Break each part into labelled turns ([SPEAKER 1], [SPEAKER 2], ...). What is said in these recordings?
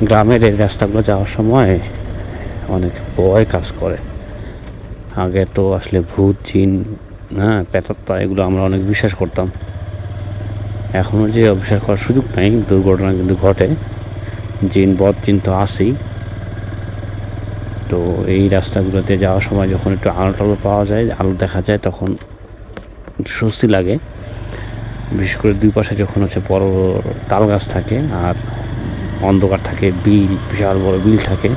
[SPEAKER 1] গ্রামের এই রাস্তাগুলো যাওয়ার সময় অনেক ভয় কাজ করে। আগে তো আসলে ভূত জিন, হ্যাঁ, প্রেতাত্মা, এগুলো আমরা অনেক বিশ্বাস করতাম। এখনও যে অবিশ্বাস করার সুযোগ নাই, দুর্ঘটনা কিন্তু ঘটে। জিন বদ জিন তো আছেই। তো এই রাস্তাগুলোতে যাওয়ার সময় যখন একটু আলো টালো পাওয়া যায়, আলো দেখা যায়, তখন স্বস্তি লাগে। বিশেষ করে দুই পাশে যখন বড় তাল গাছ থাকে আর অন্ধকার থাকে, বিল, বিশাল বড় বিল থাকে,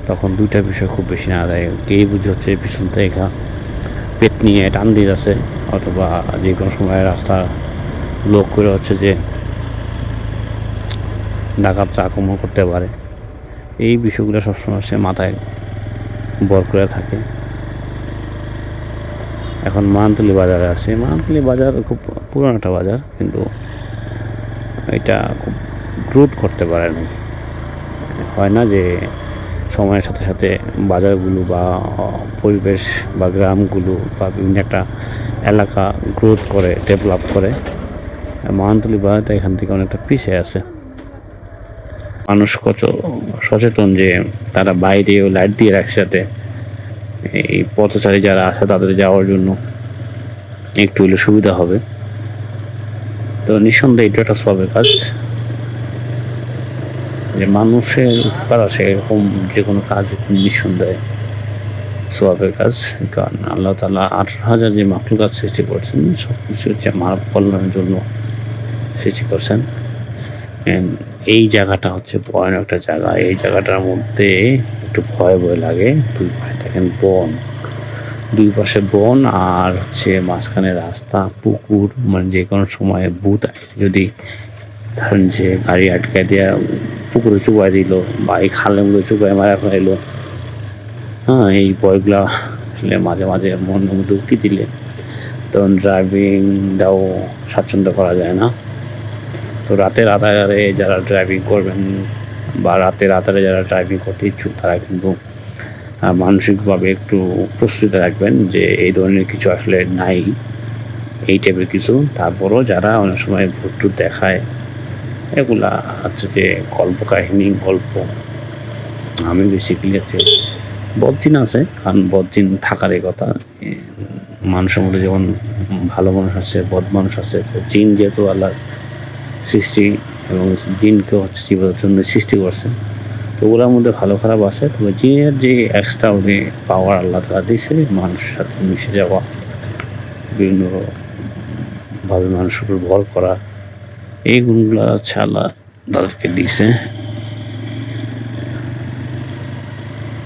[SPEAKER 1] তখন দুইটা বিষয় খুব বেশি না দেয়। কে বুঝে পিছন থেকে পেট নিয়ে টান দিয়ে আছে, অথবা যে কোনো সময় রাস্তা ব্লক করে যে ডাকাতরা আক্রমণ করতে পারে। এই বিষয়গুলো সবসময় সে মাথায় বর করে থাকে। এখন মানতলি বাজারে আছে। মানতলি বাজার খুব পুরানো একটা বাজার, কিন্তু এটা খুব গ্রোথ করতে পারে না। হয় না যে সময়ের সাথে সাথে বাজারগুলো বা পরিবেশ বা গ্রামগুলো বা বিভিন্ন একটা এলাকা গ্রোথ করে, ডেভেলপ করে। মানতলি বাজারটা এখান থেকে অনেকটা পিছিয়ে আছে। মানুষ কত সচেতন যে তারা বাইরেও লাইট দিয়ে রাখছে, যাতে এই পথচারী যারা আছে তাদের যাওয়ার জন্য একটু হলে সুবিধা হবে। তো নিঃসন্দেহে এটা একটা সবের কাজ, যে মানুষের উপকার আছে এরকম যে কোনো কাজ নিঃসন্দেহে সবের কাজ। কারণ আল্লাহ তাআলা 18,000 যে মাখলুকাত সৃষ্টি করছেন, সব কিছু মানব কল্যাণের জন্য সৃষ্টি করছেন। এই জায়গাটা ভয়ানক একটা জায়গা। এই জায়গাটার মধ্যে একটু ভয় ভয় লাগে। দুই পাশে দেখেন বন, দুই পাশে বন, আর মাঝখানে রাস্তা, পুকুর। মানে যে কোনো সময় ভূত যদি ধরেন যে গাড়ি আটকায় দিয়ে পুকুরে চুবাই দিল, বা এই খালের মধ্যে চুবাই মারা ফেলাইলো, হ্যাঁ, এই ভয়গুলা আসলে মাঝে মাঝে মনের মধ্যে উকি দিলে তখন ড্রাইভিংটাও স্বাচ্ছন্দ্য করা যায় না। তো রাতের আধারে যারা ড্রাইভিং করবেন বা রাতের আধারে যারা ড্রাইভিং করতে ইচ্ছুক, তারা কিন্তু মানসিকভাবে একটু প্রস্তুতি রাখবেন যে এই ধরনের কিছু আসলে নাই, এই টাইপের কিছু। তারপরও যারা অনেক সময় ভূত দেখায়, এগুলা যে কল্পকাহিনী, গল্প। আমি বেসিক্যালি বদজিন আছে, কারণ বদজিন থাকারই কথা। মানুষের মধ্যে যেমন ভালো মানুষ আছে, বদ মানুষ আছে, তো জিন যেহেতু আল্লাহর সৃষ্টি এবং জিনকে জীবনের জন্য সৃষ্টি করছে, তো ওগুলোর মধ্যে ভালো খারাপ আছে। তবে জিনের যে এক্সট্রা পাওয়ার আল্লাহ তাআলা দিয়েছে, মানুষের সাথে মিশে যাওয়া, বিভিন্নভাবে মানুষের উপর ভর করা, এই গুণগুলো আল্লাহ তাদেরকে দিয়েছে।